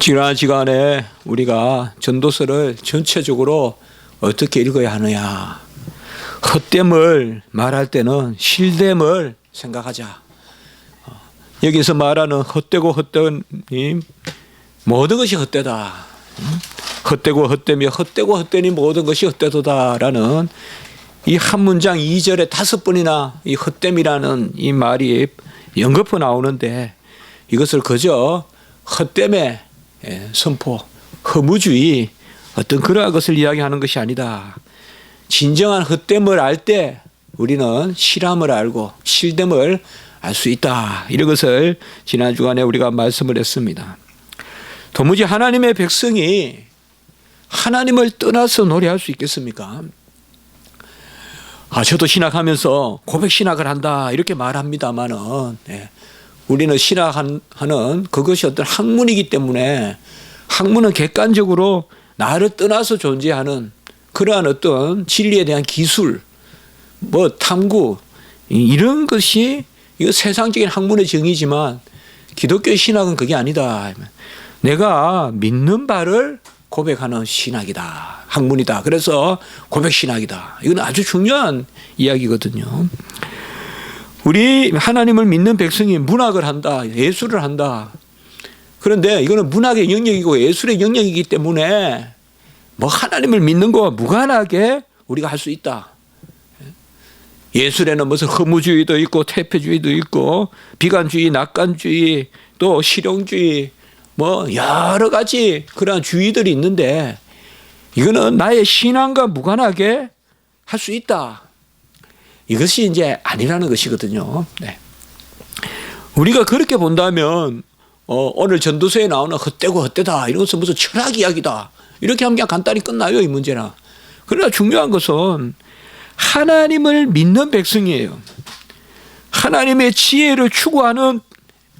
지난 시간에 우리가 전도서를 전체적으로 어떻게 읽어야 하느냐, 헛됨을 말할 때는 실됨을 생각하자. 여기서 말하는 헛되고 헛되니 모든 것이 헛되다. 헛되고 헛되며 헛되고 헛되니 모든 것이 헛되도다라는 이 한 문장 2절에 5번이나 이 헛됨이라는 이 말이 연거푸 나오는데, 이것을 그저 헛됨의 선포, 허무주의, 어떤 그러한 것을 이야기하는 것이 아니다. 진정한 헛됨을 알 때 우리는 실함을 알고 실됨을 알 수 있다. 이런 것을 지난 주간에 우리가 말씀을 했습니다. 도무지 하나님의 백성이 하나님을 떠나서 노래할 수 있겠습니까? 저도 신학하면서 고백 신학을 한다 이렇게 말합니다마는, 우리는 신학하는 그것이 어떤 학문이기 때문에, 학문은 객관적으로 나를 떠나서 존재하는 그러한 어떤 진리에 대한 기술, 탐구, 이런 것이 이거 세상적인 학문의 정의지만 기독교의 신학은 그게 아니다. 내가 믿는 바를 고백하는 신학이다, 학문이다. 그래서 고백 신학이다. 이건 아주 중요한 이야기거든요. 우리 하나님을 믿는 백성이 문학을 한다, 예술을 한다. 그런데 이거는 문학의 영역이고 예술의 영역이기 때문에 하나님을 믿는 것과 무관하게 우리가 할 수 있다. 예술에는 무슨 허무주의도 있고 퇴폐주의도 있고 비관주의, 낙관주의, 또 실용주의, 여러 가지 그러한 주의들이 있는데, 이거는 나의 신앙과 무관하게 할 수 있다. 이것이 이제 아니라는 것이거든요. 우리가 그렇게 본다면 오늘 전도서에 나오는 헛되고 헛되다 이런 것은 무슨 철학 이야기다 이렇게 하면 그냥 간단히 끝나요, 이 문제는. 그러나 중요한 것은 하나님을 믿는 백성이에요. 하나님의 지혜를 추구하는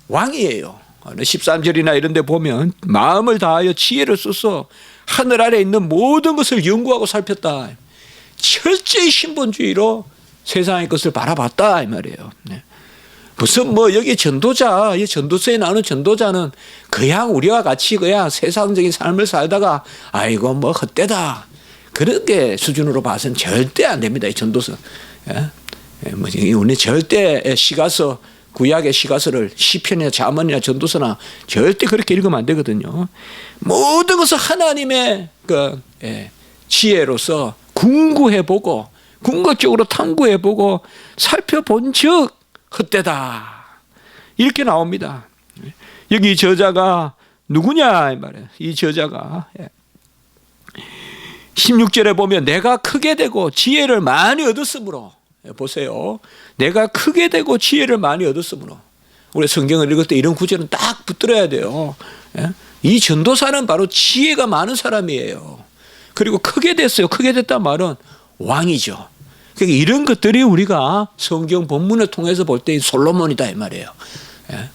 왕이에요. 13절이나 이런 데 보면 마음을 다하여 지혜를 써서 하늘 아래 있는 모든 것을 연구하고 살폈다. 철저히 신본주의로 세상의 것을 바라봤다 이 말이에요. 무슨 여기 전도자, 이 전도서에 나오는 전도자는 그냥 우리와 같이 그냥 세상적인 삶을 살다가 아이고 헛되다 그렇게 수준으로 봐서는 절대 안 됩니다, 이 전도서. 우리 절대 시가서, 구약의 시가서를 시편이나 잠언이나 전도서나 절대 그렇게 읽으면 안 되거든요. 모든 것을 하나님의 지혜로서 궁구해보고 궁극적으로 탐구해보고 살펴본 즉 헛되다 이렇게 나옵니다. 여기 저자가 누구냐 이 말이에요. 이 저자가 16절에 보면 내가 크게 되고 지혜를 많이 얻었으므로, 보세요. 내가 크게 되고 지혜를 많이 얻었으므로. 우리 성경을 읽을 때 이런 구절은 딱 붙들어야 돼요. 이 전도사는 바로 지혜가 많은 사람이에요. 그리고 크게 됐어요. 크게 됐단 말은 왕이죠. 그러니까 이런 것들이 우리가 성경 본문을 통해서 볼 때 솔로몬이다 이 말이에요.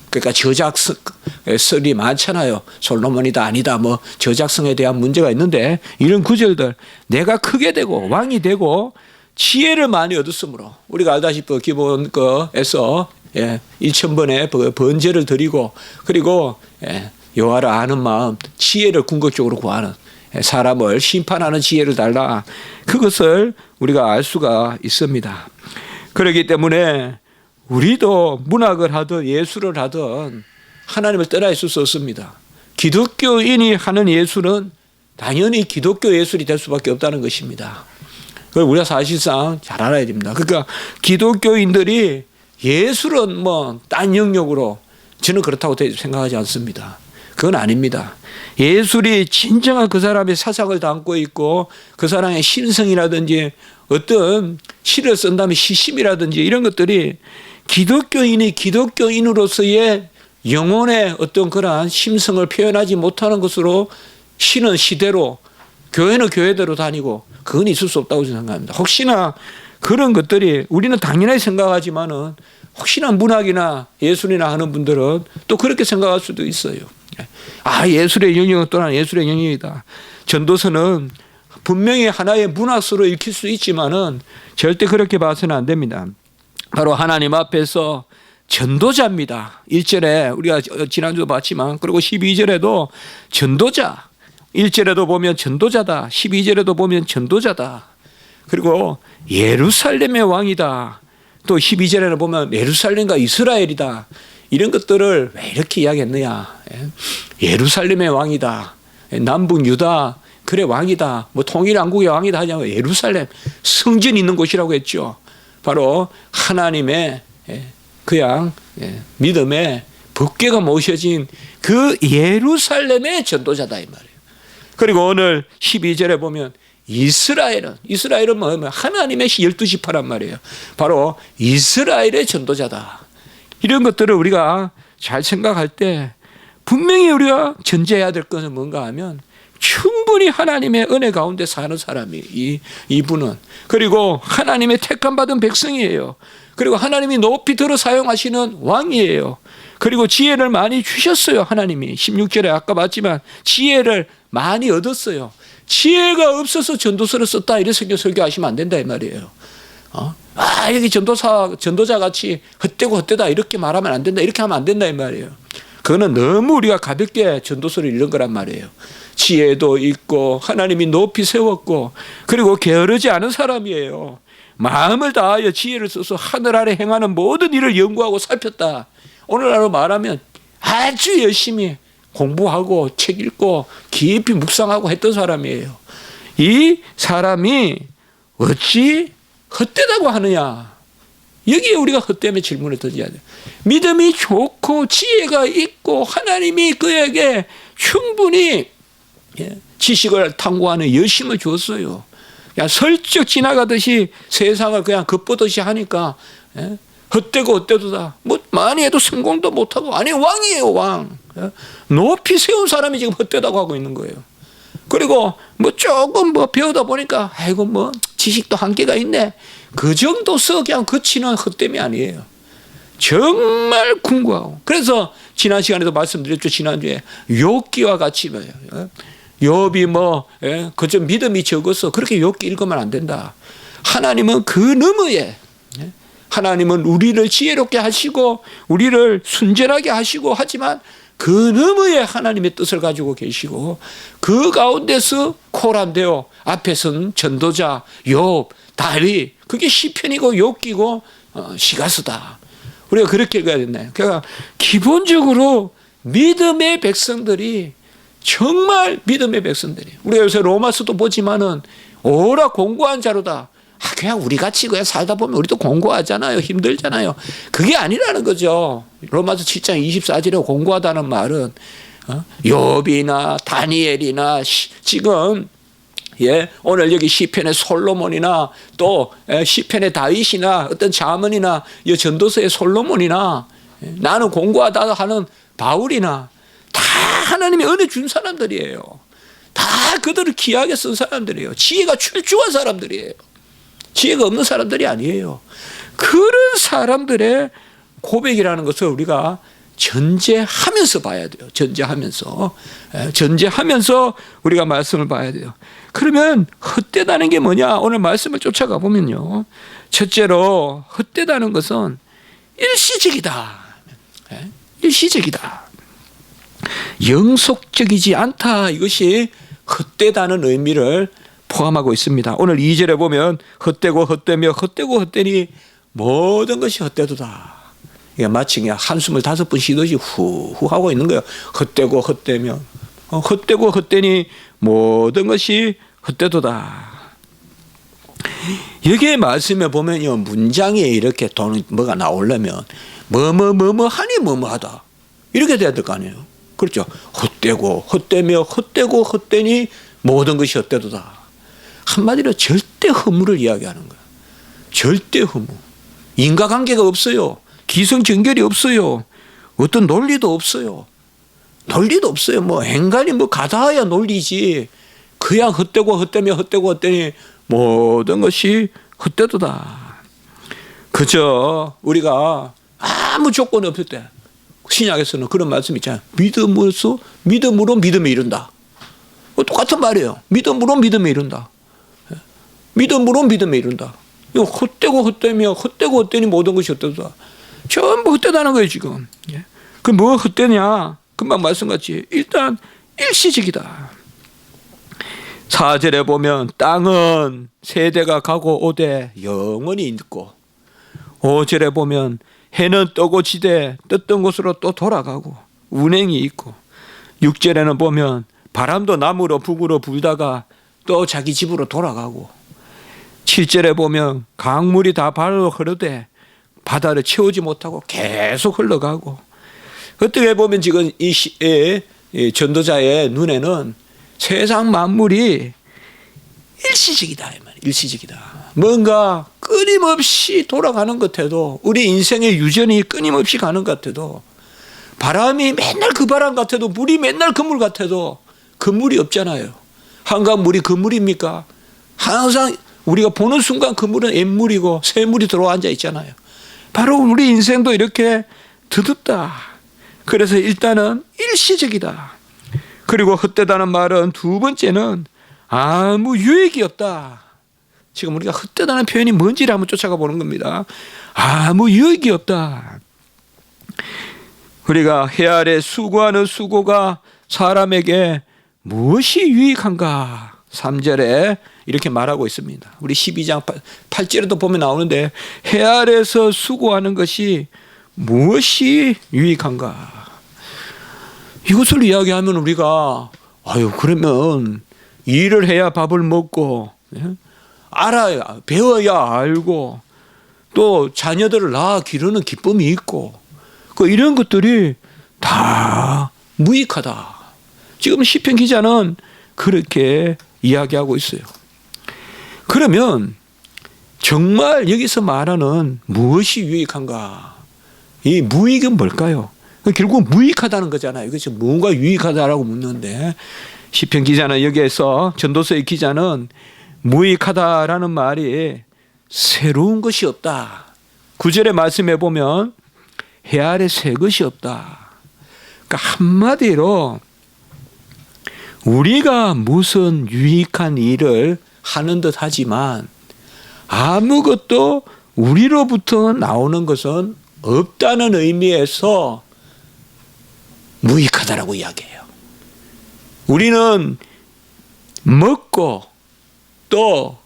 그러니까 저작설이 많잖아요. 솔로몬이다 아니다 저작성에 대한 문제가 있는데, 이런 구절들 내가 크게 되고 왕이 되고 지혜를 많이 얻었으므로, 우리가 알다시피 기본 거에서 1000번의 번제를 드리고, 그리고 여호와를 아는 마음, 지혜를 궁극적으로 구하는, 사람을 심판하는 지혜를 달라, 그것을 우리가 알 수가 있습니다. 그렇기 때문에 우리도 문학을 하든 예술을 하든 하나님을 떠나 있을 수 없습니다. 기독교인이 하는 예술은 당연히 기독교 예술이 될 수밖에 없다는 것입니다. 그걸 우리가 사실상 잘 알아야 됩니다. 그러니까 기독교인들이 예술은 딴 영역으로, 저는 그렇다고 생각하지 않습니다. 그건 아닙니다. 예술이 진정한 그 사람의 사상을 담고 있고, 그 사람의 신성이라든지 어떤 시를 쓴다면 시심이라든지 이런 것들이 기독교인이 기독교인으로서의 영혼의 어떤 그러한 심성을 표현하지 못하는 것으로, 시는 시대로, 교회는 교회대로 다니고, 그건 있을 수 없다고 생각합니다. 혹시나 그런 것들이 우리는 당연하게 생각하지만은, 혹시나 문학이나 예술이나 하는 분들은 또 그렇게 생각할 수도 있어요. 예술의 영역은 또한 예술의 영역이다. 전도서는 분명히 하나의 문학서로 읽힐 수 있지만은 절대 그렇게 봐서는 안 됩니다. 바로 하나님 앞에서 전도자입니다. 1절에 우리가 지난주도 봤지만, 그리고 12절에도 전도자, 1절에도 보면 전도자다, 12절에도 보면 전도자다. 그리고 예루살렘의 왕이다. 또 12절에는 보면 예루살렘과 이스라엘이다. 이런 것들을 왜 이렇게 이야기했느냐. 예루살렘의 왕이다. 남북 유다 그래 왕이다. 뭐 통일왕국의 왕이다 하냐고. 예루살렘 성전 있는 곳이라고 했죠. 바로 하나님의 그냥 믿음의 법궤가 모셔진 그 예루살렘의 전도자다 이 말이에요. 그리고 오늘 12절에 보면 이스라엘은 뭐냐면 하나님의 12지파란 말이에요. 바로 이스라엘의 전도자다. 이런 것들을 우리가 잘 생각할 때 분명히 우리가 전제해야 될 것은 뭔가 하면 충분히 하나님의 은혜 가운데 사는 사람이 이분은, 그리고 하나님의 택함 받은 백성이에요. 그리고 하나님이 높이 들어 사용하시는 왕이에요. 그리고 지혜를 많이 주셨어요. 하나님이 16절에 아까 봤지만 지혜를 많이 얻었어요. 지혜가 없어서 전도서를 썼다 이렇게 설교하시면 안 된다 이 말이에요. 여기 전도자 같이 헛되고 헛되다 이렇게 말하면 안 된다, 이렇게 하면 안 된다 이 말이에요. 그거는 너무 우리가 가볍게 전도서를 읽는 거란 말이에요. 지혜도 있고 하나님이 높이 세웠고, 그리고 게으르지 않은 사람이에요. 마음을 다하여 지혜를 써서 하늘 아래 행하는 모든 일을 연구하고 살폈다. 오늘날로 말하면 아주 열심히 공부하고 책 읽고 깊이 묵상하고 했던 사람이에요. 이 사람이 어찌 헛되다고 하느냐. 여기에 우리가 헛됨의 질문을 던져야 돼요. 믿음이 좋고 지혜가 있고 하나님이 그에게 충분히 지식을 탐구하는 열심을 줬어요. 그냥 슬쩍 지나가듯이 세상을 그냥 겉보듯이 하니까 헛되고 헛되도다. 뭐 많이 해도 성공도 못하고, 아니 왕이에요 왕. 높이 세운 사람이 지금 헛되다고 하고 있는 거예요. 그리고 뭐 조금 뭐 배우다 보니까 아이고 뭐 지식도 한계가 있네. 그 정도서 그냥 그치는 헛됨이 아니에요. 정말 궁구하고. 그래서 지난 시간에도 말씀드렸죠. 지난주에 욥기와 같이 뭐예요. 욥이 그저 믿음이 적어서 그렇게 욥기 읽으면 안 된다. 하나님은 그 너머에, 하나님은 우리를 지혜롭게 하시고 우리를 순전하게 하시고 하지만 그 너머에 하나님의 뜻을 가지고 계시고, 그 가운데서 코람되어 앞에 선 전도자 욥, 다윗, 그게 시편이고 욥기고 시가서다. 우리가 그렇게 읽어야 된다. 그러니까 기본적으로 믿음의 백성들이, 정말 믿음의 백성들이, 우리가 요새 로마서도 보지만은 오라 공고한 자로다. 그냥 우리같이 그냥 살다 보면 우리도 공고하잖아요. 힘들잖아요. 그게 아니라는 거죠. 로마서 7장 24절에 공고하다는 말은 욥이나 다니엘이나 지금 오늘 여기 시편의 솔로몬이나 또 시편의 다윗이나 어떤 자문이나 전도서의 솔로몬이나 나는 공고하다 하는 바울이나 다 하나님의 은혜 준 사람들이에요. 다 그들을 귀하게 쓴 사람들이에요. 지혜가 출중한 사람들이에요. 지혜가 없는 사람들이 아니에요. 그런 사람들의 고백이라는 것을 우리가 전제하면서 봐야 돼요. 전제하면서 우리가 말씀을 봐야 돼요. 그러면 헛되다는 게 뭐냐? 오늘 말씀을 쫓아가 보면요. 첫째로 헛되다는 것은 일시적이다. 일시적이다. 영속적이지 않다. 이것이 헛되다는 의미를 포함하고 있습니다. 오늘 2절에 보면 헛되고 헛되며 헛되고 헛되니 모든 것이 헛되도다. 이게 마치 그냥 한숨을 5번 쉬듯이 후후 하고 있는 거예요. 헛되고 헛되며 헛되고 헛되니 모든 것이 헛되도다. 여기에 말씀에 보면요, 문장에 이렇게 뭐가 나오려면 뭐뭐 하니 뭐뭐하다 이렇게 돼야 될 거 아니에요. 그렇죠. 헛되고 헛되며 헛되고 헛되니 모든 것이 헛되도다. 한마디로 절대 허물을 이야기하는 거예요. 절대 허물. 인과관계가 없어요. 기성정결이 없어요. 어떤 논리도 없어요. 논리도 없어요. 뭐 행간이 뭐 가다야 논리지. 그냥 헛되고 헛되며 헛되고 헛되니 모든 것이 헛되도다. 그저 우리가 아무 조건이 없을 때 신약에서는 그런 말씀 있잖아요. 믿음으로 믿음에 이른다. 똑같은 말이에요. 믿음으로 믿음에 이른다. 믿음으로 믿음에 이른다. 이거 헛되고 헛되며 헛되고 헛되니 모든 것이 헛되다. 전부 헛되다는 거예요 지금. 그 뭐 헛되냐? 금방 말씀같이 일단 일시적이다. 4절에 보면 땅은 세대가 가고 오되 영원히 있고, 5절에 보면 해는 뜨고 지되 떴던 곳으로 또 돌아가고 운행이 있고, 6절에는 보면 바람도 남으로 북으로 불다가 또 자기 집으로 돌아가고, 7절에 보면 강물이 다 발로 흐르되 바다를 채우지 못하고 계속 흘러가고. 어떻게 보면 지금 이 전도자의 눈에는 세상 만물이 일시적이다. 일시적이다. 뭔가 끊임없이 돌아가는 것 같아도, 우리 인생의 유전이 끊임없이 가는 것 같아도, 바람이 맨날 그 바람 같아도, 물이 맨날 그 물 같아도 그물이 없잖아요. 한강 물이 그물입니까? 항상 우리가 보는 순간 그 물은 앳물이고 새물이 들어앉아 있잖아요. 바로 우리 인생도 이렇게 드뭅다. 그래서 일단은 일시적이다. 그리고 헛되다는 말은 두 번째는 아무 유익이 없다. 지금 우리가 헛되다는 표현이 뭔지를 한번 쫓아가 보는 겁니다. 아무 유익이 없다. 우리가 해 아래 수고하는 수고가 사람에게 무엇이 유익한가? 3절에 이렇게 말하고 있습니다. 우리 12장 8절에도 보면 나오는데, 해 아래서 수고하는 것이 무엇이 유익한가? 이것을 이야기하면 우리가 그러면 일을 해야 밥을 먹고, 알아야 배워야 알고, 또 자녀들을 낳아 기르는 기쁨이 있고, 이런 것들이 다 무익하다. 지금 시편 기자는 그렇게 이야기하고 있어요. 그러면 정말 여기서 말하는 무엇이 유익한가? 이 무익은 뭘까요? 결국 무익하다는 거잖아요. 이것이 뭔가 유익하다라고 묻는데, 시편 기자는 여기에서, 전도서의 기자는 무익하다라는 말이 새로운 것이 없다. 9절의 말씀에 보면 해 아래 새 것이 없다. 그러니까 한마디로 우리가 무슨 유익한 일을 하는 듯 하지만 아무것도 우리로부터 나오는 것은 없다는 의미에서 무익하다라고 이야기해요. 우리는 먹고 또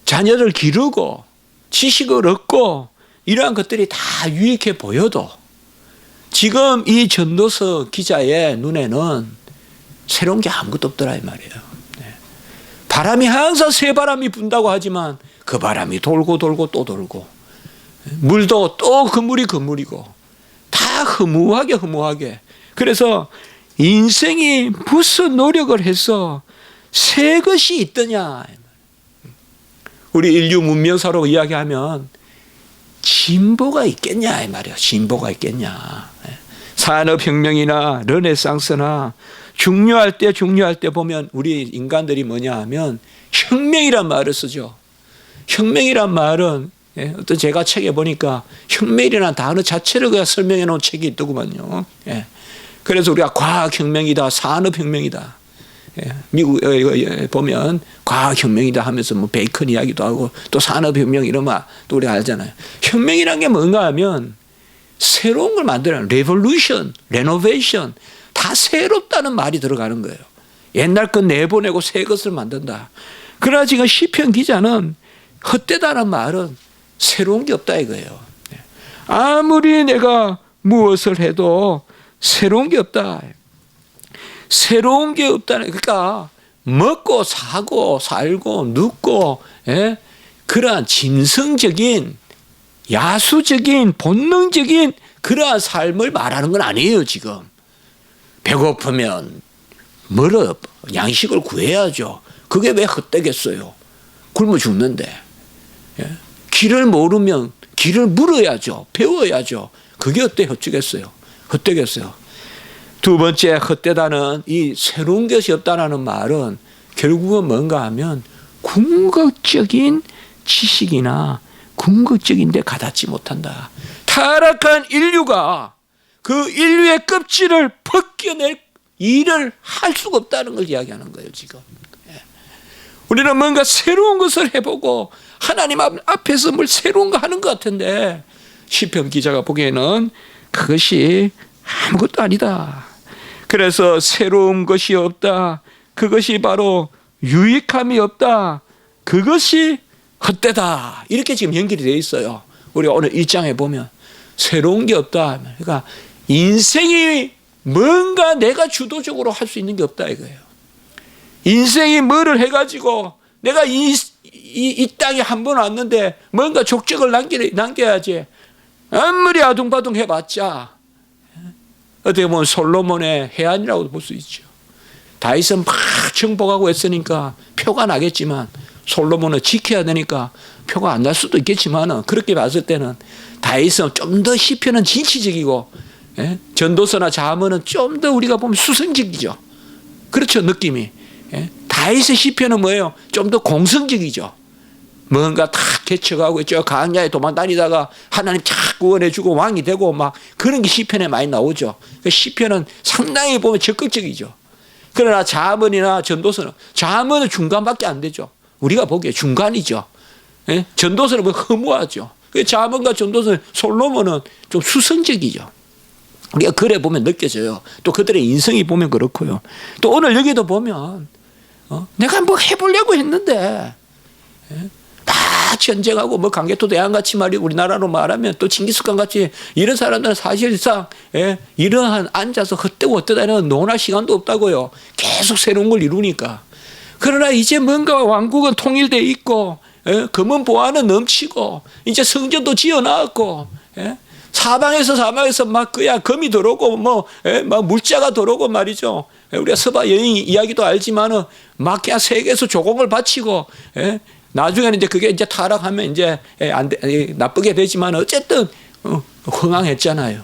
자녀를 기르고 지식을 얻고 이러한 것들이 다 유익해 보여도 지금 이 전도서 기자의 눈에는 새로운 게 아무것도 없더라 이 말이에요. 바람이 항상 새바람이 분다고 하지만 그 바람이 돌고 돌고 또 돌고, 물도 또 그 물이 그 물이고, 다 허무하게. 그래서 인생이 무슨 노력을 해서 새 것이 있더냐. 우리 인류 문명사로 이야기하면 진보가 있겠냐 이 말이에요. 진보가 있겠냐. 산업혁명이나 르네상스나 중요할 때 보면 우리 인간들이 뭐냐 하면 혁명이란 말을 쓰죠. 혁명이란 말은 어떤 제가 책에 보니까 혁명이라는 단어 자체를 그냥 설명해 놓은 책이 있더구만요. 그래서 우리가 과학혁명이다, 산업혁명이다. 미국에 보면 과학혁명이다 하면서 뭐 베이컨 이야기도 하고 또 산업혁명 이러면 또 우리가 알잖아요. 혁명이란 게 뭔가 하면 새로운 걸 만드는 레볼루션, 레노베이션, 다 새롭다는 말이 들어가는 거예요. 옛날 것 내보내고 새 것을 만든다. 그러나 지금 시편 기자는 헛되다는 말은 새로운 게 없다 이거예요. 아무리 내가 무엇을 해도 새로운 게 없다. 새로운 게 없다는, 그러니까 먹고 사고 살고 눕고 그러한 짐승적인 야수적인 본능적인 그러한 삶을 말하는 건 아니에요. 지금 배고프면 뭐라 양식을 구해야죠. 그게 왜 헛되겠어요. 굶어 죽는데. 길을 모르면 길을 물어야죠. 배워야죠. 그게 어때 헛되겠어요. 두 번째 헛되다는 이 새로운 것이 없다는 말은 결국은 뭔가 하면 궁극적인 지식이나 궁극적인 데 가닿지 못한다. 타락한 인류가 그 인류의 껍질을 벗겨낼 일을 할 수가 없다는 걸 이야기하는 거예요. 지금 우리는 뭔가 새로운 것을 해보고 하나님 앞에서 뭘 새로운 거 하는 것 같은데 시편 기자가 보기에는 그것이 아무것도 아니다. 그래서 새로운 것이 없다. 그것이 바로 유익함이 없다. 그것이 헛되다. 이렇게 지금 연결이 되어 있어요. 우리가 오늘 1장에 보면 새로운 게 없다. 그러니까 인생이 뭔가 내가 주도적으로 할 수 있는 게 없다 이거예요. 인생이 뭐를 해가지고 내가 이 땅에 한 번 왔는데 뭔가 족적을 남겨야지. 아무리 아둥바둥 해봤자 어떻게 보면 솔로몬의 해안이라고 볼 수 있죠. 다윗은 막 정복하고 했으니까 표가 나겠지만 솔로몬은 지켜야 되니까 표가 안 날 수도 있겠지만 그렇게 봤을 때는 다윗은 좀 더 시편은 진취적이고 전도서나 잠언은 좀 더 우리가 보면 수성적이죠. 그렇죠, 느낌이. 다윗의 시편은 뭐예요? 좀 더 공성적이죠. 뭔가 탁 개척하고 저 강야에 도망다니다가 하나님 탁 구원해주고 왕이 되고 막 그런 게 시편에 많이 나오죠. 시편은 상당히 보면 적극적이죠. 그러나 잠언이나 전도서는 잠언은 중간밖에 안 되죠. 우리가 보기에 중간이죠. 전도서는 뭐 허무하죠. 잠언과 전도서는 솔로몬은 좀 수성적이죠. 우리가 글에 보면 느껴져요. 또 그들의 인성이 보면 그렇고요. 또 오늘 여기도 보면 내가 뭐 해보려고 했는데 다 전쟁하고 뭐 강개토 대왕같이 말이 우리나라로 말하면 또 징기스칸 같이 이런 사람들은 사실상 이러한 앉아서 헛되고 헛되다는 논할 시간도 없다고요. 계속 새로운 걸 이루니까. 그러나 이제 뭔가 왕국은 통일돼 있고 금은 보화는 넘치고 이제 성전도 지어놨고 사방에서 막 그야 금이 들어오고 막 물자가 들어오고 말이죠. 우리가 서바 여행 이야기도 알지만은 막 그냥 세계에서 조공을 바치고 나중에는 이제 그게 이제 타락하면 이제 나쁘게 되지만 어쨌든 흥황했잖아요.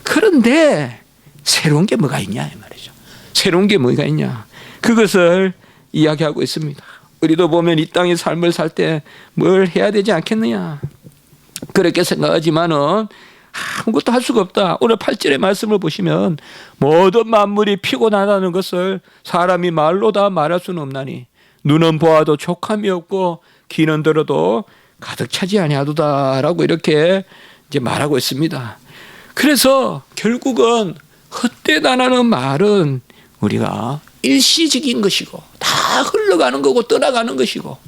그런데 새로운 게 뭐가 있냐 이 말이죠. 새로운 게 뭐가 있냐. 그것을 이야기하고 있습니다. 우리도 보면 이 땅의 삶을 살 때 뭘 해야 되지 않겠느냐. 그렇게 생각하지만은 아무것도 할 수가 없다. 오늘 8절의 말씀을 보시면 모든 만물이 피곤하다는 것을 사람이 말로 다 말할 수는 없나니 눈은 보아도 족함이 없고 귀는 들어도 가득 차지 아니하도다라고 이렇게 이제 말하고 있습니다. 그래서 결국은 헛되다라는 말은 우리가 일시적인 것이고 다 흘러가는 거고 떠나가는 것이고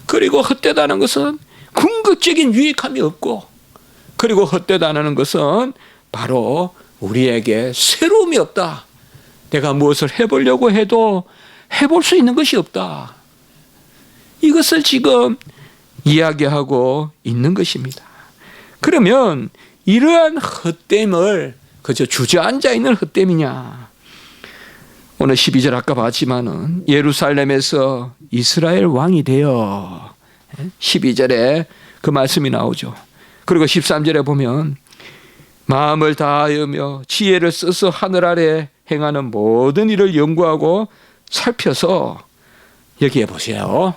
그리고 헛되다는 것은 궁극적인 유익함이 없고 그리고 헛되다는 것은 바로 우리에게 새로움이 없다. 내가 무엇을 해보려고 해도 해볼 수 있는 것이 없다. 이것을 지금 이야기하고 있는 것입니다. 그러면 이러한 헛됨을 그저 주저앉아 있는 헛됨이냐. 오늘 12절 아까 봤지만은 예루살렘에서 이스라엘 왕이 되어 12절에 그 말씀이 나오죠. 그리고 13절에 보면 마음을 다하여며 지혜를 써서 하늘 아래 행하는 모든 일을 연구하고 살펴서 여기에 보세요.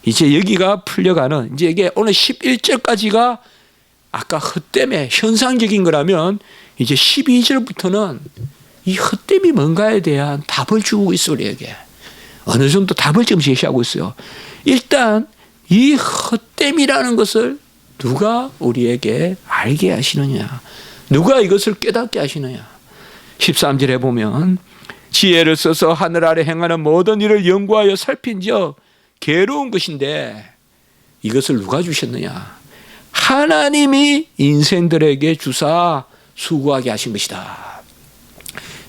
이제 여기가 풀려가는 이제 이게 오늘 11절까지가 아까 헛됨의 현상적인 거라면 이제 12절부터는 이 헛됨이 뭔가에 대한 답을 주고 있어 우리에게. 어느 정도 답을 지금 제시하고 있어요. 일단 이 헛됨이라는 것을 누가 우리에게 알게 하시느냐. 누가 이것을 깨닫게 하시느냐. 13절에 보면 지혜를 써서 하늘 아래 행하는 모든 일을 연구하여 살핀적 괴로운 것인데 이것을 누가 주셨느냐. 하나님이 인생들에게 주사 수고하게 하신 것이다.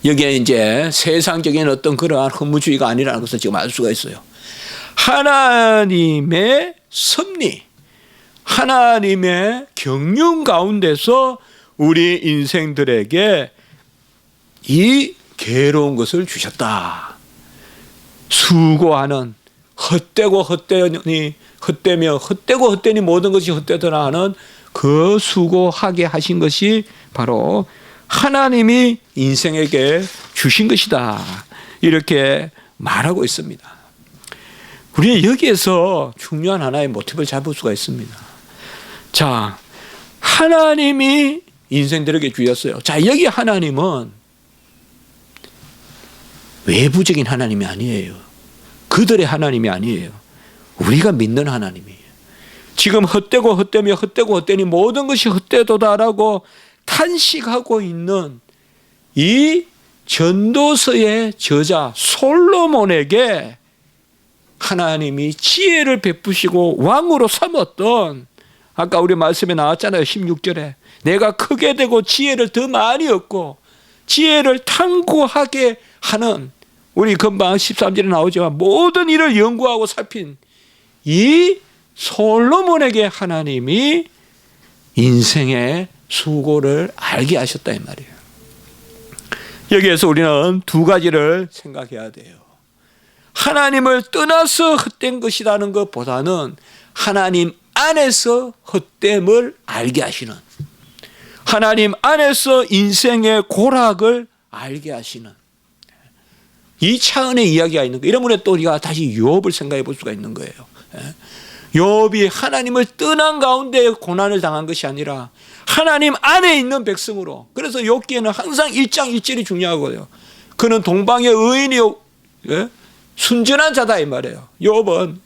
여기에 이제 세상적인 어떤 그러한 허무주의가 아니라는 것을 지금 알 수가 있어요. 하나님의 섭리, 하나님의 경륜 가운데서 우리 인생들에게 이 괴로운 것을 주셨다. 수고하는 헛되고 헛되며 헛되고 헛되니 모든 것이 헛되더라 하는 그 수고하게 하신 것이 바로 하나님이 인생에게 주신 것이다. 이렇게 말하고 있습니다. 우리는 여기에서 중요한 하나의 모티브를 잡을 수가 있습니다. 자, 하나님이 인생들에게 주셨어요. 자, 여기 하나님은 외부적인 하나님이 아니에요. 그들의 하나님이 아니에요. 우리가 믿는 하나님이에요. 지금 헛되고 헛되며 헛되고 헛되니 모든 것이 헛되도다라고 탄식하고 있는 이 전도서의 저자 솔로몬에게 하나님이 지혜를 베푸시고 왕으로 삼았던, 아까 우리 말씀에 나왔잖아요. 16절에 내가 크게 되고 지혜를 더 많이 얻고 지혜를 탐구하게 하는, 우리 금방 13절에 나오지만 모든 일을 연구하고 살핀 이 솔로몬에게 하나님이 인생의 수고를 알게 하셨다 이 말이에요. 여기에서 우리는 두 가지를 생각해야 돼요. 하나님을 떠나서 헛된 것이라는 것보다는 하나님 안에서 헛됨을 알게 하시는, 하나님 안에서 인생의 고락을 알게 하시는 이 차원의 이야기가 있는 거예요. 이러므로 또 우리가 다시 욥을 생각해 볼 수가 있는 거예요. 욥이 하나님을 떠난 가운데 고난을 당한 것이 아니라 하나님 안에 있는 백성으로, 그래서 욥기에는 항상 1장 1절이 중요하고요. 그는 동방의 의인이 순전한 자다 이 말이에요. 욥은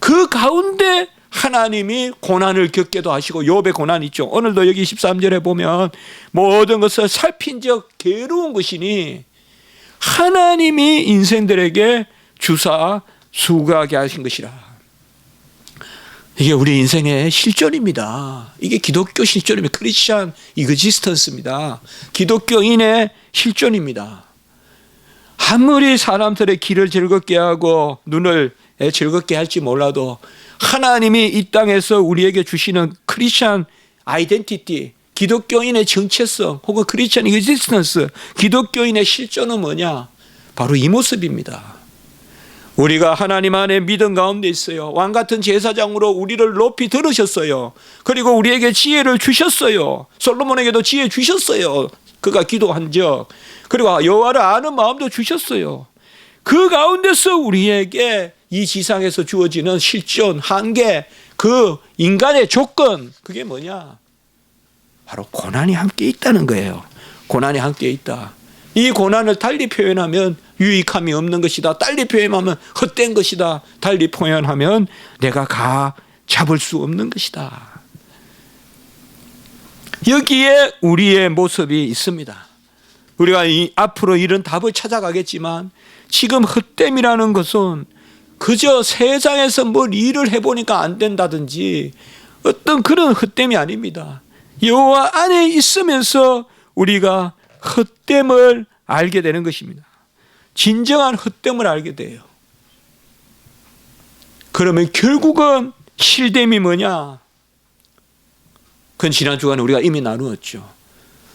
그 가운데 하나님이 고난을 겪게도 하시고, 욥의 고난이 있죠. 오늘도 여기 13절에 보면 모든 것을 살핀 적 괴로운 것이니 하나님이 인생들에게 주사 수고하게 하신 것이라. 이게 우리 인생의 실존입니다. 이게 기독교 실존입니다. 크리스천 이그지스턴스입니다. 기독교인의 실존입니다. 아무리 사람들의 길을 즐겁게 하고 눈을 즐겁게 할지 몰라도 하나님이 이 땅에서 우리에게 주시는 크리스천 아이덴티티, 기독교인의 정체성 혹은 크리스천 이그지스턴스, 기독교인의 실존은 뭐냐? 바로 이 모습입니다. 우리가 하나님 안에 믿음 가운데 있어요. 왕같은 제사장으로 우리를 높이 들으셨어요. 그리고 우리에게 지혜를 주셨어요. 솔로몬에게도 지혜 주셨어요. 그가 기도한 적. 그리고 여호와를 아는 마음도 주셨어요. 그 가운데서 우리에게 이 지상에서 주어지는 실존, 한계, 그 인간의 조건, 그게 뭐냐? 바로 고난이 함께 있다는 거예요. 고난이 함께 있다. 이 고난을 달리 표현하면 유익함이 없는 것이다. 달리 표현하면 헛된 것이다. 달리 표현하면 내가 잡을 수 없는 것이다. 여기에 우리의 모습이 있습니다. 우리가 앞으로 이런 답을 찾아가겠지만 지금 헛됨이라는 것은 그저 세상에서 뭘 일을 해보니까 안 된다든지 어떤 그런 헛됨이 아닙니다. 여호와 안에 있으면서 우리가 헛됨을 알게 되는 것입니다. 진정한 헛됨을 알게 돼요. 그러면 결국은 실됨이 뭐냐? 그건 지난 주간에 우리가 이미 나누었죠.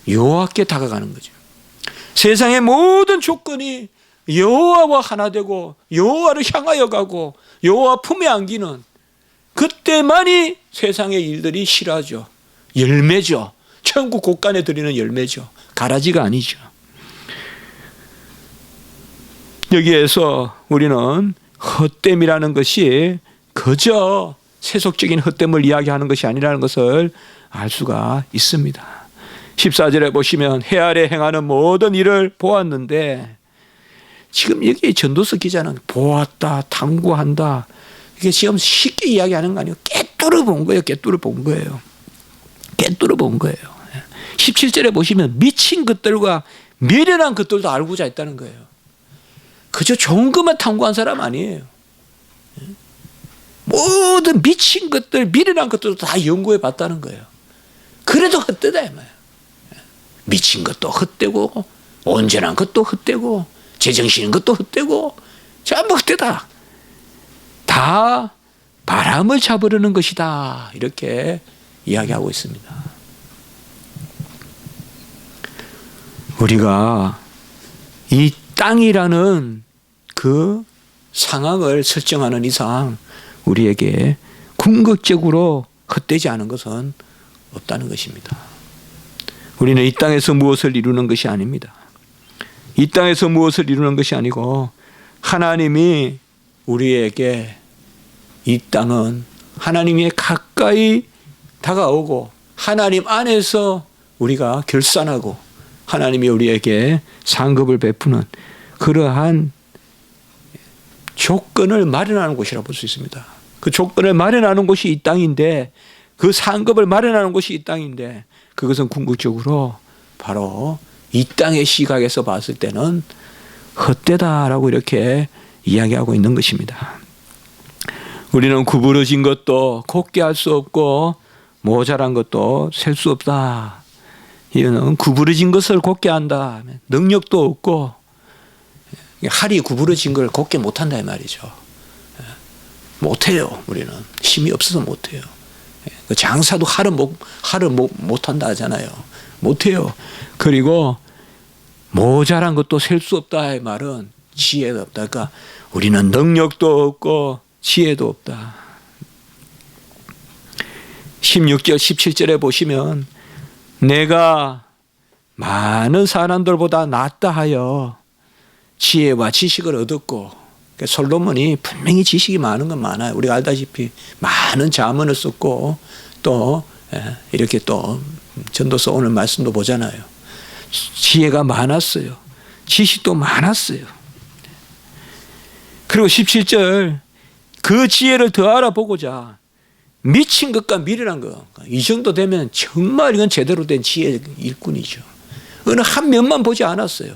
여호와께 다가가는 거죠. 세상의 모든 조건이 여호와와 하나 되고 여호와를 향하여 가고 여호와 품에 안기는 그때만이 세상의 일들이 실하죠. 열매죠. 천국 곳간에 드리는 열매죠. 가라지가 아니죠. 여기에서 우리는 헛됨이라는 것이 그저 세속적인 헛됨을 이야기하는 것이 아니라는 것을 알 수가 있습니다. 14절에 보시면 해 아래 행하는 모든 일을 보았는데, 지금 여기 전도서 기자는 보았다, 탐구한다, 이게 지금 쉽게 이야기하는 거 아니에요. 꿰뚫어 본 거예요. 꿰뚫어 본 거예요. 꿰뚫어 본 거예요. 17절에 보시면 미친 것들과 미련한 것들도 알고자 했다는 거예요. 그저 좋은 것만 탐구한 사람 아니에요. 모든 미친 것들, 미련한 것들도 다 연구해 봤다는 거예요. 그래도 헛되다 이 말이에요. 미친 것도 헛되고 온전한 것도 헛되고 제정신인 것도 헛되고 전부 헛되다. 다 바람을 잡으려는 것이다. 이렇게 이야기하고 있습니다. 우리가 이 땅이라는 그 상황을 설정하는 이상 우리에게 궁극적으로 헛되지 않은 것은 없다는 것입니다. 우리는 이 땅에서 무엇을 이루는 것이 아닙니다. 이 땅에서 무엇을 이루는 것이 아니고 하나님이 우리에게 이 땅은 하나님이 가까이 다가오고 하나님 안에서 우리가 결산하고 하나님이 우리에게 상급을 베푸는 그러한 조건을 마련하는 곳이라고 볼 수 있습니다. 그 조건을 마련하는 곳이 이 땅인데, 그 상급을 마련하는 곳이 이 땅인데, 그것은 궁극적으로 바로 이 땅의 시각에서 봤을 때는 헛되다라고 이렇게 이야기하고 있는 것입니다. 우리는 구부러진 것도 곱게 할 수 없고 모자란 것도 셀 수 없다. 이거는 구부러진 것을 곱게 한다. 능력도 없고 할이 구부러진 걸 곱게 못한다 이 말이죠. 못해요. 우리는 힘이 없어서 못해요. 장사도 할을 못한다 하잖아요. 못해요. 그리고 모자란 것도 셀 수 없다 이 말은 지혜가 없다. 그러니까 우리는 능력도 없고 지혜도 없다. 16절 17절에 보시면 내가 많은 사람들보다 낫다 하여 지혜와 지식을 얻었고, 그러니까 솔로몬이 분명히 지식이 많은 건 많아요. 우리가 알다시피 많은 자문을 썼고 또 이렇게 또 전도서 오늘 말씀도 보잖아요. 지혜가 많았어요. 지식도 많았어요. 그리고 17절 그 지혜를 더 알아보고자 미친 것과 미련한 것, 이 정도 되면 정말 이건 제대로 된 지혜의 일꾼이죠. 어느 한 면만 보지 않았어요.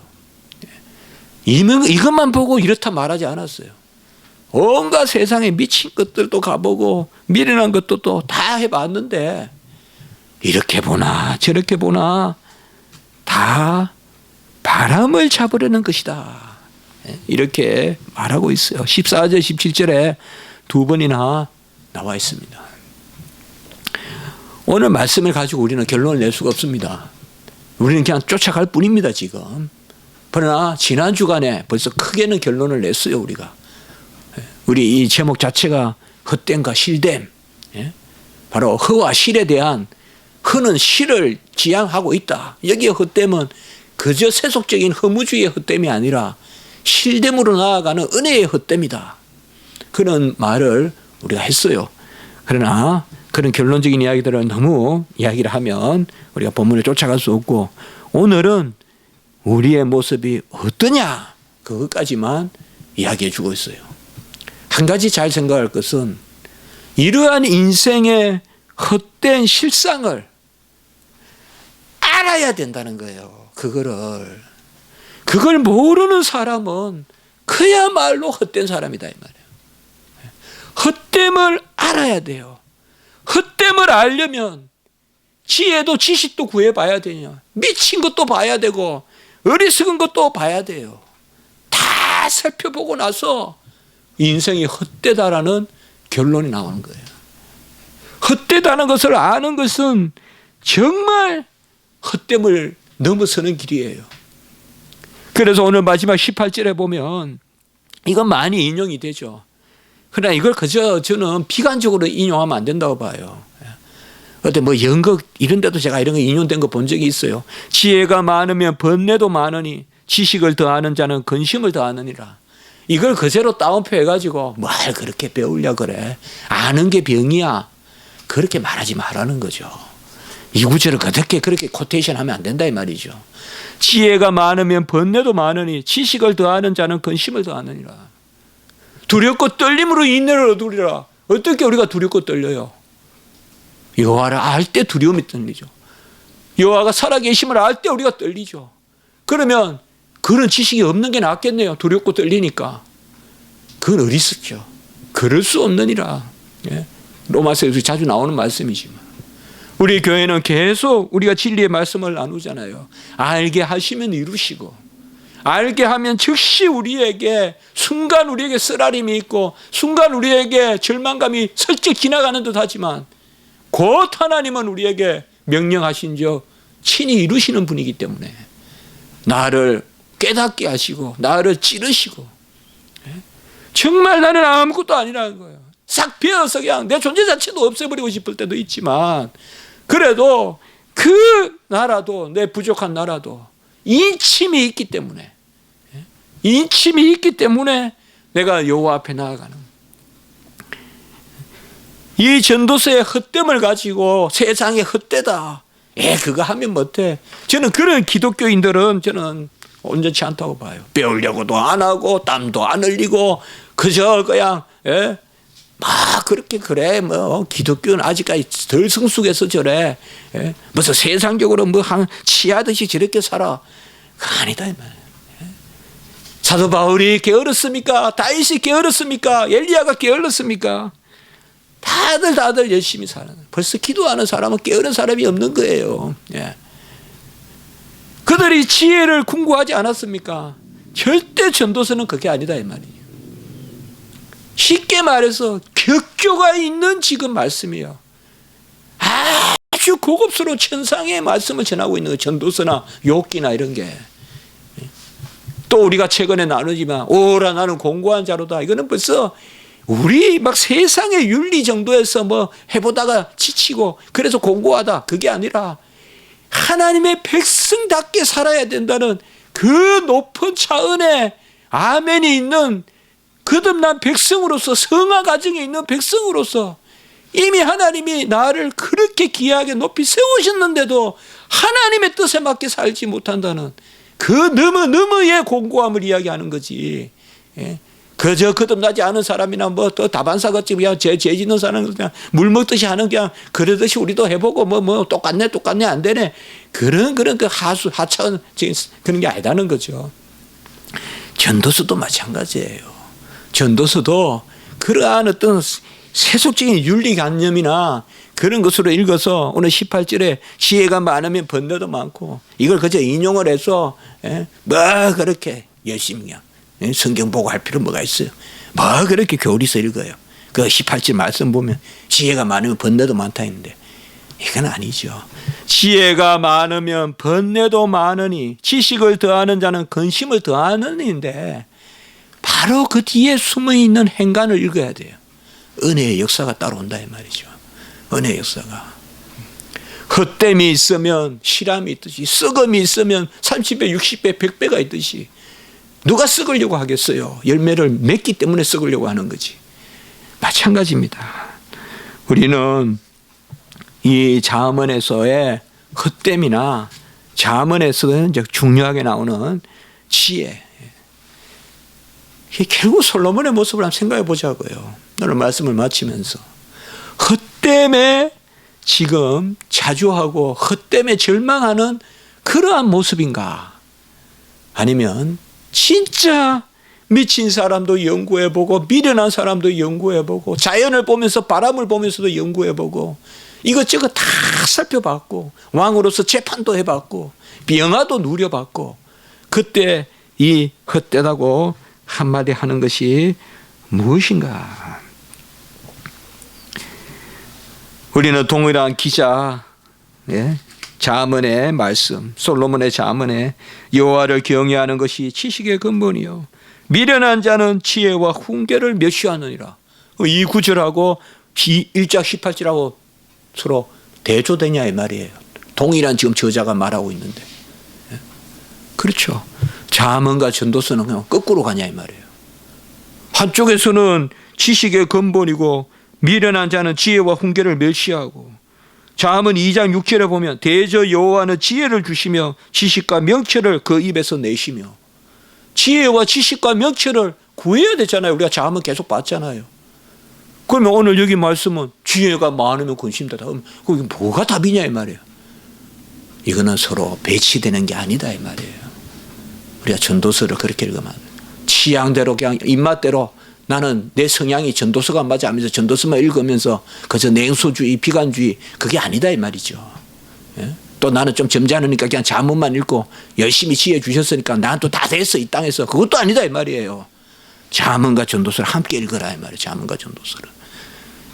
이것만 보고 이렇다 말하지 않았어요. 온갖 세상에 미친 것들도 가보고 미련한 것도 또 다 해봤는데 이렇게 보나 저렇게 보나 다 바람을 잡으려는 것이다. 이렇게 말하고 있어요. 14절 17절에 두 번이나 나와 있습니다. 오늘 말씀을 가지고 우리는 결론을 낼 수가 없습니다. 우리는 그냥 쫓아갈 뿐입니다 지금. 그러나 지난 주간에 벌써 크게는 결론을 냈어요. 우리가 우리 이 제목 자체가 헛됨과 실됨, 바로 허와 실에 대한, 허는 실을 지향하고 있다. 여기에 헛됨은 그저 세속적인 허무주의의 헛됨이 아니라 실됨으로 나아가는 은혜의 헛됨이다. 그런 말을 우리가 했어요. 그러나 그런 결론적인 이야기들을 너무 이야기를 하면 우리가 본문을 쫓아갈 수 없고, 오늘은 우리의 모습이 어떠냐 그것까지만 이야기해 주고 있어요. 한 가지 잘 생각할 것은 이러한 인생의 헛된 실상을 알아야 된다는 거예요. 그걸 모르는 사람은 그야말로 헛된 사람이다 이 말이에요. 헛됨을 알아야 돼요. 헛됨을 알려면 지혜도 지식도 구해봐야 되냐, 미친 것도 봐야 되고 어리석은 것도 봐야 돼요. 다 살펴보고 나서 인생이 헛되다라는 결론이 나오는 거예요. 헛되다는 것을 아는 것은 정말 헛됨을 넘어서는 길이에요. 그래서 오늘 마지막 18절에 보면 이건 많이 인용이 되죠. 그러나 이걸 그저 저는 비관적으로 인용하면 안 된다고 봐요. 어때 뭐 연극 이런 데도 제가 이런 거 인용된 거 본 적이 있어요. 지혜가 많으면 번뇌도 많으니 지식을 더하는 자는 근심을 더하느니라. 이걸 그대로 따옴표 해가지고 뭘 그렇게 배우려 그래, 아는 게 병이야, 그렇게 말하지 말라는 거죠. 이 구절을 그렇게 코테이션 하면 안 된다 이 말이죠. 지혜가 많으면 번뇌도 많으니 지식을 더하는 자는 근심을 더하느니라. 두렵고 떨림으로 인내를 얻으리라. 어떻게 우리가 두렵고 떨려요? 여호와를 알 때 두려움이 떨리죠. 여호와가 살아계심을 알 때 우리가 떨리죠. 그러면 그런 지식이 없는 게 낫겠네요. 두렵고 떨리니까. 그건 어리석죠. 그럴 수 없느니라. 로마서에서 자주 나오는 말씀이지만 우리 교회는 계속 우리가 진리의 말씀을 나누잖아요. 알게 하시면 이루시고, 알게 하면 즉시 우리에게 순간 우리에게 쓰라림이 있고 순간 우리에게 절망감이 슬쩍 지나가는 듯 하지만 곧 하나님은 우리에게 명령하신 적 친히 이루시는 분이기 때문에 나를 깨닫게 하시고 나를 찌르시고, 정말 나는 아무것도 아니라는 거예요. 싹 비어서 그냥 내 존재 자체도 없애버리고 싶을 때도 있지만 그래도 그 나라도, 내 부족한 나라도 인침이 있기 때문에, 인침이 있기 때문에 내가 여호와 앞에 나아가는 거예요. 이 전도서의 헛됨을 가지고 세상에 헛되다, 그거 하면 못해, 저는 그런 기독교인들은 저는 온전치 않다고 봐요. 배우려고도 안 하고 땀도 안 흘리고 그저 그냥 막 그렇게 그래 뭐 기독교는 아직까지 덜 성숙해서 저래. 예? 무슨 세상적으로 뭐 취하듯이 저렇게 살아. 그거 아니다 이 말이에요. 예? 사도 바울이 게을렀습니까? 다윗이 게을렀습니까? 엘리야가 게을렀습니까? 다들 열심히 살아. 벌써 기도하는 사람은 게으른 사람이 없는 거예요. 예. 그들이 지혜를 궁구하지 않았습니까? 절대 전도서는 그게 아니다 이 말이에요. 쉽게 말해서 격조가 있는 지금 말씀이에요. 아주 고급스러운 천상의 말씀을 전하고 있는 전도서나 욥기나 이런 게. 또 우리가 최근에 나누지만 오라 나는 공고한 자로다. 이거는 벌써 우리 막 세상의 윤리 정도에서 뭐 해보다가 지치고 그래서 공고하다. 그게 아니라 하나님의 백성답게 살아야 된다는 그 높은 차원의 아멘이 있는 거듭난 백성으로서 성화 과정에 있는 백성으로서 이미 하나님이 나를 그렇게 귀하게 높이 세우셨는데도 하나님의 뜻에 맞게 살지 못한다는 그 너무의 공고함을 이야기하는 거지. 예? 그저 거듭나지 않은 사람이나 뭐 또 다반사같이 그냥 죄 짓는 사람은 그냥 물 먹듯이 하는 그냥 그러듯이 우리도 해보고 뭐 똑같네 안 되네 그런 그 하차원 그런 게 아니다는 거죠. 전도서도 마찬가지예요. 전도서도 그러한 어떤 세속적인 윤리관념이나 그런 것으로 읽어서 오늘 18절에 지혜가 많으면 번뇌도 많고 이걸 그저 인용을 해서 뭐 그렇게 열심히 그냥 성경 보고 할 필요 뭐가 있어요. 뭐 그렇게 교리서 읽어요. 그 18절 말씀 보면 지혜가 많으면 번뇌도 많다 했는데 이건 아니죠. 지혜가 많으면 번뇌도 많으니 지식을 더하는 자는 근심을 더하느니인데 바로 그 뒤에 숨어있는 행간을 읽어야 돼요. 은혜의 역사가 따라온다 이 말이죠. 은혜의 역사가. 헛됨이 있으면 실함이 있듯이 썩음이 있으면 30배 60배 100배가 있듯이 누가 썩으려고 하겠어요. 열매를 맺기 때문에 썩으려고 하는 거지. 마찬가지입니다. 우리는 이 잠언에서의 헛됨이나 잠언에서 중요하게 나오는 지혜, 결국 솔로몬의 모습을 한번 생각해 보자고요. 오늘 말씀을 마치면서 헛됨에 지금 자주하고 헛됨에 절망하는 그러한 모습인가? 아니면 진짜 미친 사람도 연구해보고 미련한 사람도 연구해보고 자연을 보면서 바람을 보면서도 연구해보고 이것저것 다 살펴봤고 왕으로서 재판도 해봤고 병화도 누려봤고 그때 이 헛되다고 한마디 하는 것이 무엇인가? 우리는 동일한 기자 잠언의 말씀 솔로몬의 잠언에 여호와를 경외하는 것이 지식의 근본이요 미련한 자는 지혜와 훈계를 멸시하느니라. 이 구절하고 1장 18절하고 서로 대조되냐 이 말이에요. 동일한 지금 저자가 말하고 있는데 그렇죠. 잠언과 전도서는 그냥 거꾸로 가냐 이 말이에요. 한쪽에서는 지식의 근본이고 미련한 자는 지혜와 훈계를 멸시하고 잠언 2장 6절에 보면 대저 여호와는 지혜를 주시며 지식과 명철을 그 입에서 내시며 지혜와 지식과 명철을 구해야 되잖아요. 우리가 잠언 계속 봤잖아요. 그러면 오늘 여기 말씀은 지혜가 많으면 근심되다. 그게 뭐가 답이냐 이 말이에요. 이거는 서로 배치되는 게 아니다 이 말이에요. 우리가 전도서를 그렇게 읽으면 취향대로 그냥 입맛대로 나는 내 성향이 전도서가 안 맞아 하면서 전도서만 읽으면서 그저 냉소주의 비관주의 그게 아니다 이 말이죠. 예? 또 나는 좀 점잖으니까 그냥 잠언만 읽고 열심히 지혜 주셨으니까 난 또 다 됐어 이 땅에서 그것도 아니다 이 말이에요. 잠언과 전도서를 함께 읽으라 이 말이에요. 잠언과 전도서를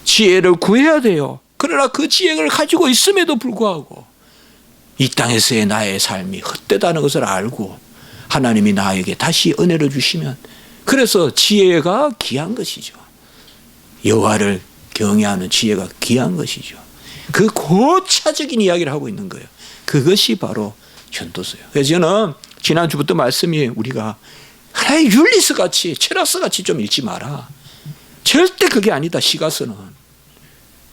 지혜를 구해야 돼요. 그러나 그 지혜를 가지고 있음에도 불구하고 이 땅에서의 나의 삶이 헛되다는 것을 알고 하나님이 나에게 다시 은혜를 주시면 그래서 지혜가 귀한 것이죠. 여호와를 경외하는 지혜가 귀한 것이죠. 그 고차적인 이야기를 하고 있는 거예요. 그것이 바로 전도서예요. 그래서 저는 지난주부터 말씀이 우리가 하나의 윤리서 같이 철학서 같이 좀 읽지 마라. 절대 그게 아니다. 시가서는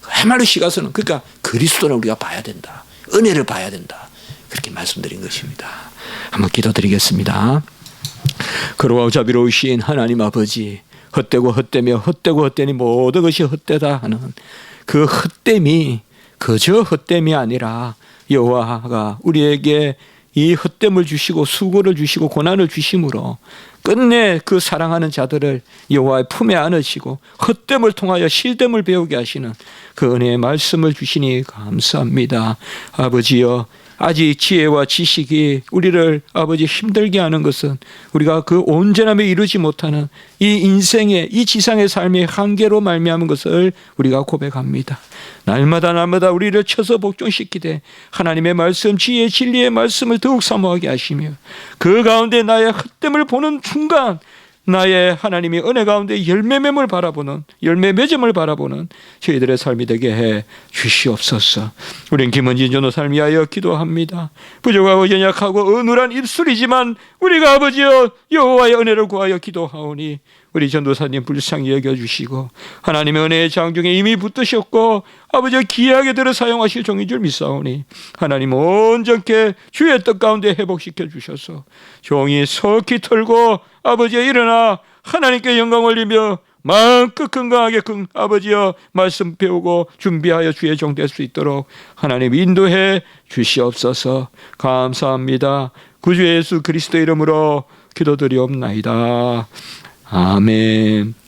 그야말로 시가서는 그러니까 그리스도를 우리가 봐야 된다. 은혜를 봐야 된다. 그렇게 말씀드린 것입니다. 한번 기도드리겠습니다. 그러와 자비로우신 하나님 아버지 헛되고 헛되며 헛되고 헛되니 모든 것이 헛되다 하는 그 헛됨이 그저 헛됨이 아니라 여호와가 우리에게 이 헛됨을 주시고 수고를 주시고 고난을 주심으로 끝내 그 사랑하는 자들을 여호와의 품에 안으시고 헛됨을 통하여 실됨을 배우게 하시는 그 은혜의 말씀을 주시니 감사합니다. 아버지여, 아직 지혜와 지식이 우리를 아버지 힘들게 하는 것은 우리가 그 온전함에 이르지 못하는 이 인생의 이 지상의 삶의 한계로 말미암은 것을 우리가 고백합니다. 날마다 우리를 쳐서 복종시키되 하나님의 말씀, 지혜, 진리의 말씀을 더욱 사모하게 하시며 그 가운데 나의 헛됨을 보는 순간 나의 하나님이 은혜 가운데 열매 맺음을 바라보는 저희들의 삶이 되게 해 주시옵소서. 우린 김은진 전도사를 위하여 기도합니다. 부족하고 연약하고 어눌한 입술이지만 우리가 아버지여 여호와의 은혜를 구하여 기도하오니 우리 전도사님 불쌍히 여겨주시고 하나님의 은혜의 장중에 이미 붙드셨고 아버지여 귀하게 들어 사용하실 종인 줄 믿사오니 하나님 온전케 주의 뜻 가운데 회복시켜 주셔서 종이 속히 털고 아버지여 일어나 하나님께 영광 올리며 마음껏 건강하게 아버지여 말씀 배우고 준비하여 주의 종 될 수 있도록 하나님 인도해 주시옵소서. 감사합니다. 구주 예수 그리스도 이름으로 기도드리옵나이다. 아멘.